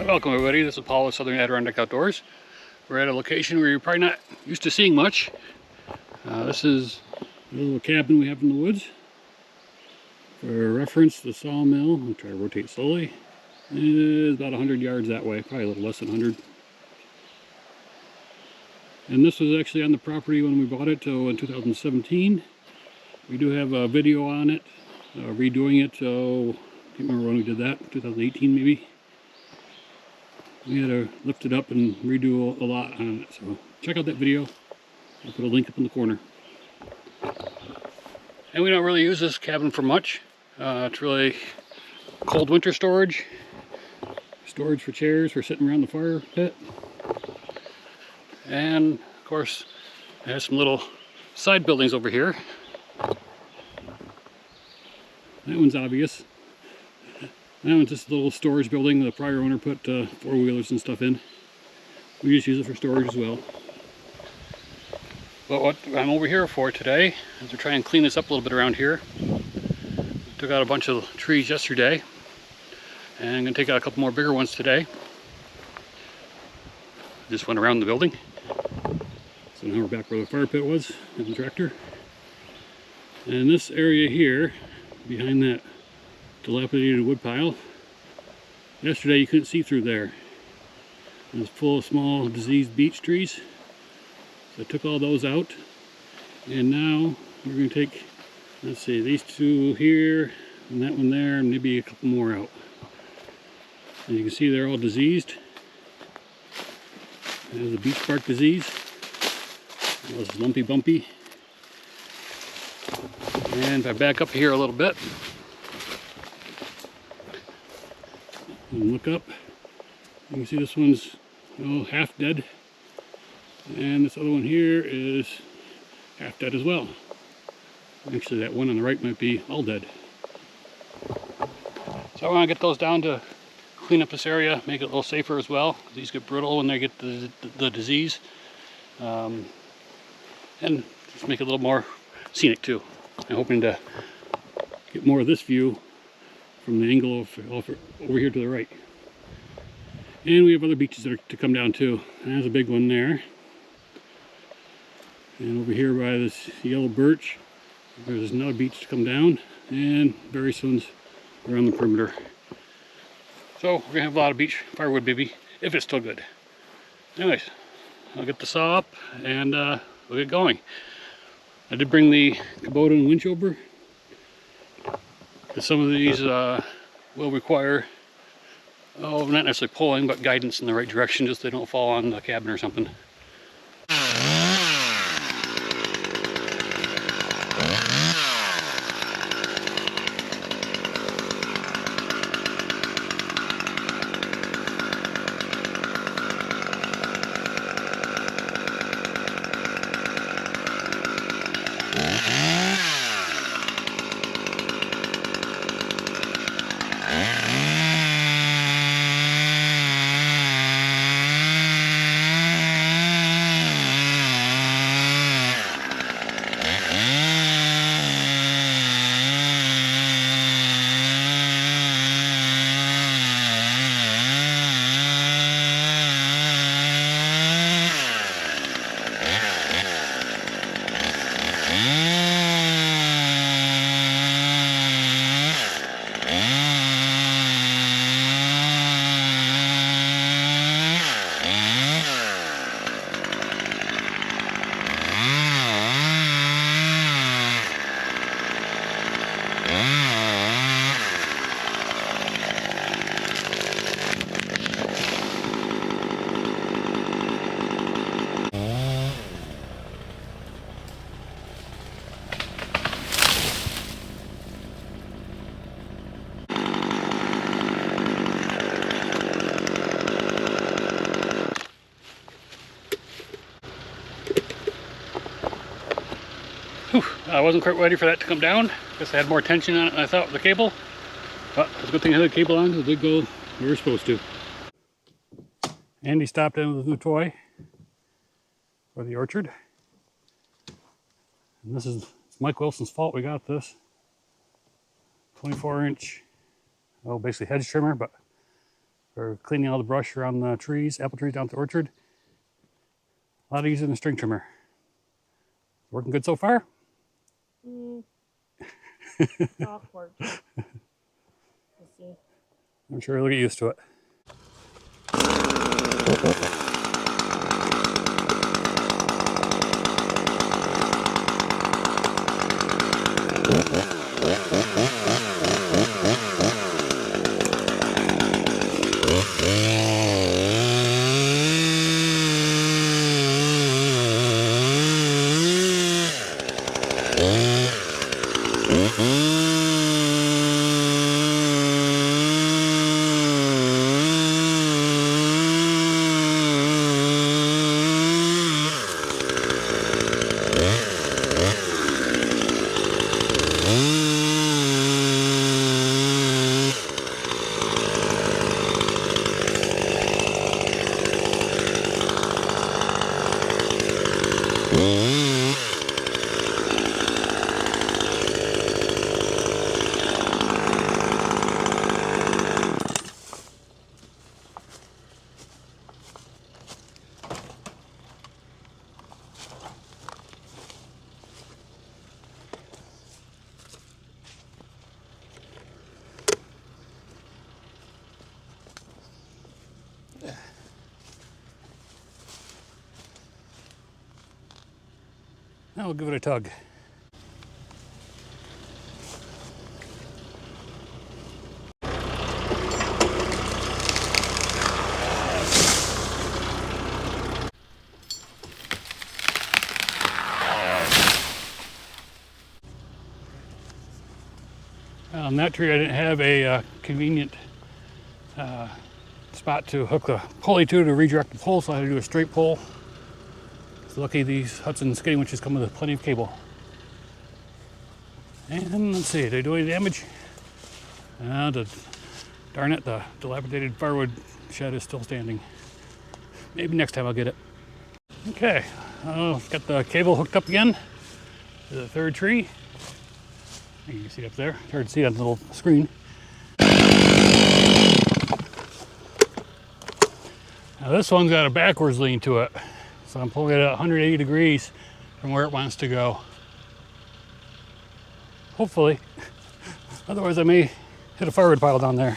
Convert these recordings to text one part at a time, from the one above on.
Welcome everybody, this is Paul with Southern Adirondack Outdoors. We're at a location where you're probably not used to seeing much. This is a little cabin we have in the woods. For reference, the sawmill, I'll try to rotate slowly, it is about 100 yards that way, probably a little less than 100. And this was actually on the property when we bought it in 2017. We do have a video on it, redoing it, so I can't remember when we did that, 2018 maybe. We had to lift it up and redo a lot on it, so check out that video. I'll put a link up in the corner. And we don't really use this cabin for much. It's really cold winter storage for chairs for sitting around the fire pit. And of course, it has some little side buildings over here. That one's obvious. That one's just a little storage building the prior owner put four-wheelers and stuff in. We just use it for storage as well. But what I'm over here for today is to try and clean this up a little bit around here. Took out a bunch of trees yesterday, and I'm going to take out a couple more bigger ones today. Just went around the building. So now we're back where the fire pit was and the tractor. And this area here, behind that dilapidated wood pile, yesterday you couldn't see through there. It was full of small diseased beech trees. So I took all those out, and now we're going to take, let's see, these two here and that one there, and maybe a couple more out. And you can see they're all diseased. There's a beech bark disease. That was lumpy bumpy. And if I back up here a little bit and look up, you can see this one's half dead, and this other one here is half dead as well. Actually, that one on the right might be all dead. So I want to get those down to clean up this area, make it a little safer as well. These get brittle when they get the disease, and just make it a little more scenic too. I'm hoping to get more of this view from the angle of over here to the right. And we have other beaches that are to come down too. There's a big one there. And over here by this yellow birch, there's another beach to come down. And very soon's around the perimeter. So we're gonna have a lot of beech firewood, baby, if it's still good. Anyways, I'll get the saw up and we'll get going. I did bring the Kubota winch over, because some of these will require, not necessarily pulling, but guidance in the right direction, just so they don't fall on the cabin or something. I wasn't quite ready for that to come down. Guess I had more tension on it than I thought with the cable. But it's a good thing I had the cable on, because it did go where we were supposed to. Andy stopped in with a new toy for the orchard. And this is Mike Wilson's fault we got this. 24-inch, well, basically hedge trimmer, but for cleaning all the brush around the trees, apple trees down at the orchard. A lot of using the string trimmer. Working good so far? Awkward. We'll see. I'm sure you'll get used to it. Now we'll give it a tug. On that tree I didn't have a convenient spot to hook the pulley to redirect the pole, so I had to do a straight pull. So lucky these Hud-Son skidding winches come with plenty of cable. And let's see, did I do any damage? Darn it, the dilapidated firewood shed is still standing. Maybe next time I'll get it. Okay, got the cable hooked up again to the third tree. You can see it up there. It's hard to see on the little screen. Now this one's got a backwards lean to it. So I'm pulling it at 180 degrees from where it wants to go. Hopefully. Otherwise I may hit a firewood pile down there.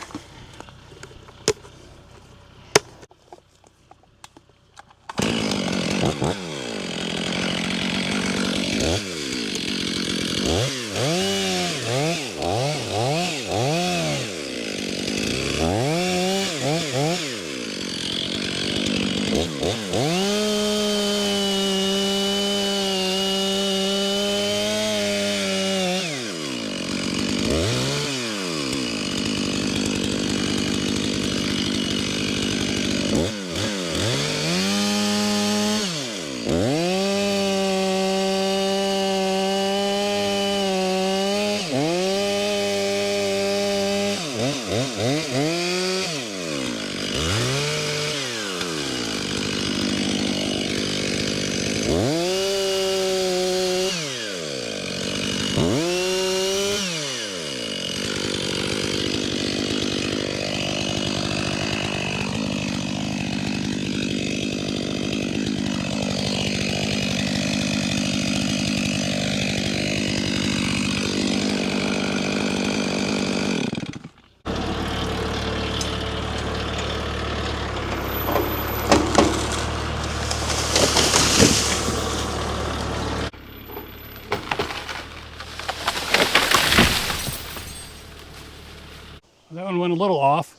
That one went a little off.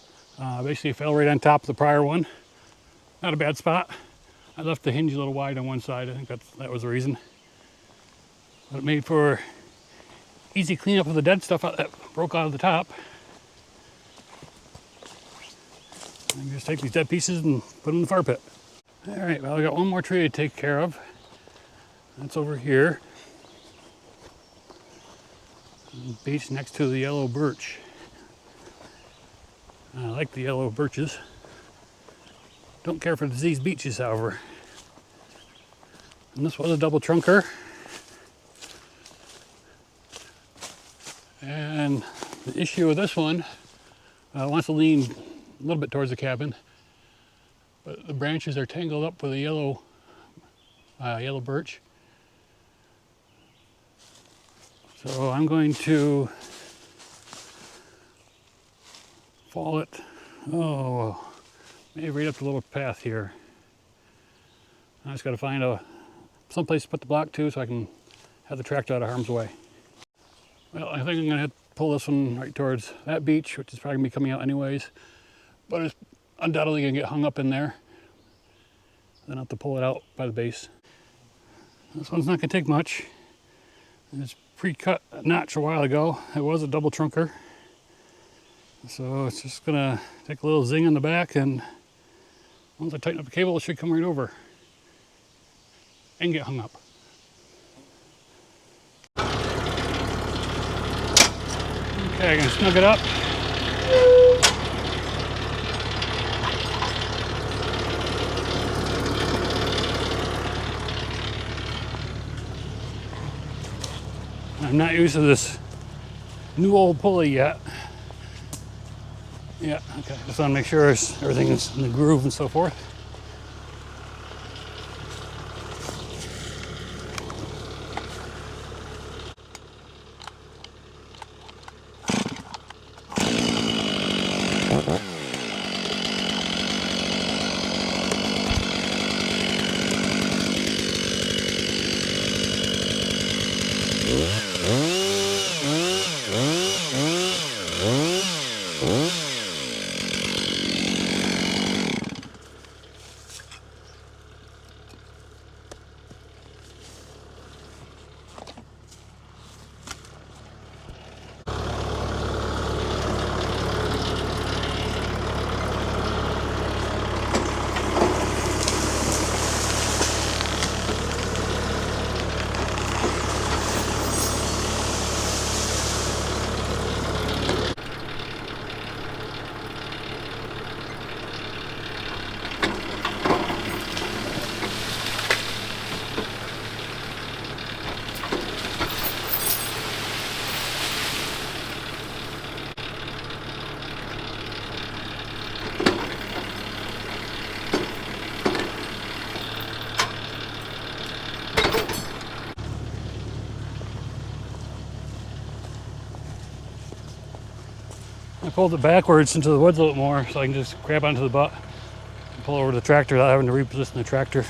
Basically fell right on top of the prior one. Not a bad spot. I left the hinge a little wide on one side. I think that was the reason. But it made for easy cleanup of the dead stuff that broke out of the top. I can just take these dead pieces and put them in the fire pit. All right, well, I got one more tree to take care of. That's over here. Beech next to the yellow birch. I like the yellow birches. Don't care for diseased beeches, however. And this was a double trunker. And the issue with this one wants to lean little bit towards the cabin, but the branches are tangled up with a yellow birch. So I'm going to fall it, maybe right up the little path here. I just got to find someplace to put the block to so I can have the tractor out of harm's way. Well, I think I'm going to pull this one right towards that beech, which is probably going to be coming out anyways, but it's undoubtedly going to get hung up in there. Then I'll have to pull it out by the base. This one's not going to take much. It's pre-cut a notch a while ago. It was a double trunker. So it's just going to take a little zing on the back, and once I tighten up the cable, it should come right over and get hung up. Okay, I'm going to snug it up. I'm not used to this new old pulley yet. Yeah, okay. Just want to make sure everything is in the groove and so forth. I pulled it backwards into the woods a little more so I can just grab onto the butt and pull over the tractor without having to reposition the tractor.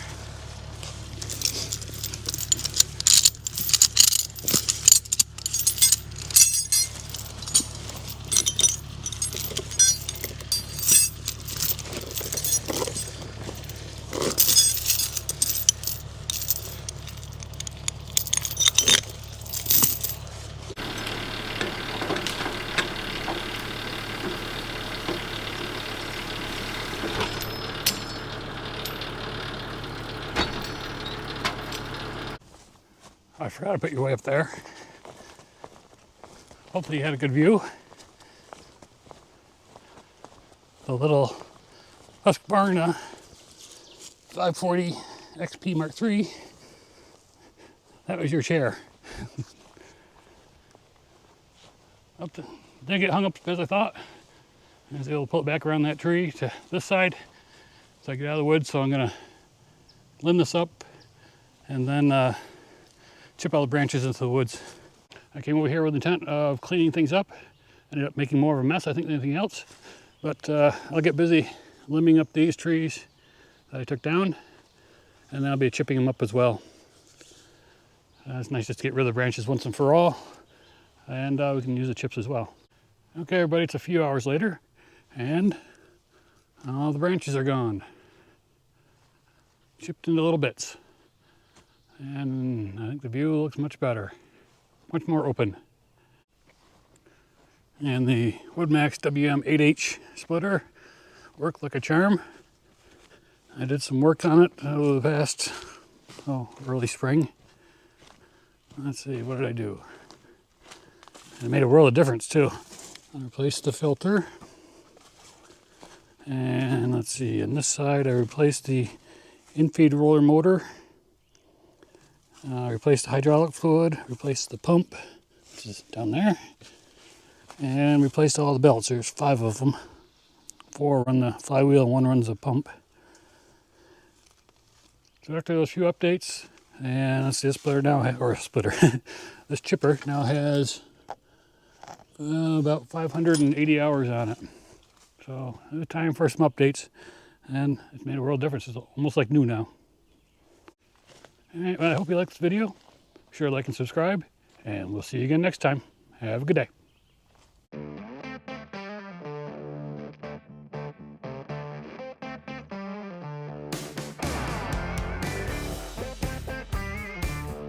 I forgot to put you way up there. Hopefully you had a good view. The little Husqvarna 540 XP Mark III. That was your chair. Didn't get hung up as I thought. I was able to pull it back around that tree to this side so I get out of the woods. So I'm gonna limb this up and then chip all the branches into the woods. I came over here with the intent of cleaning things up. Ended up making more of a mess, I think, than anything else. But I'll get busy limbing up these trees that I took down, and then I'll be chipping them up as well. It's nice just to get rid of the branches once and for all, and we can use the chips as well. Okay, everybody, it's a few hours later, and all the branches are gone. Chipped into little bits. And I think the view looks much better, much more open. And the WoodMaxx WM8H splitter worked like a charm. I did some work on it over the past, early spring. Let's see, what did I do? It made a world of difference too. I replaced the filter. And let's see, on this side I replaced the in-feed roller motor. Replaced the hydraulic fluid, replaced the pump, which is down there, and replaced all the belts. There's 5 of them, 4 run the flywheel and 1 runs the pump. So after those few updates, and let's see, this splitter now, this chipper now has about 580 hours on it. So it's time for some updates, and it's made a world of difference. It's almost like new now. All right, well, I hope you liked this video. Be sure to like and subscribe, and we'll see you again next time. Have a good day.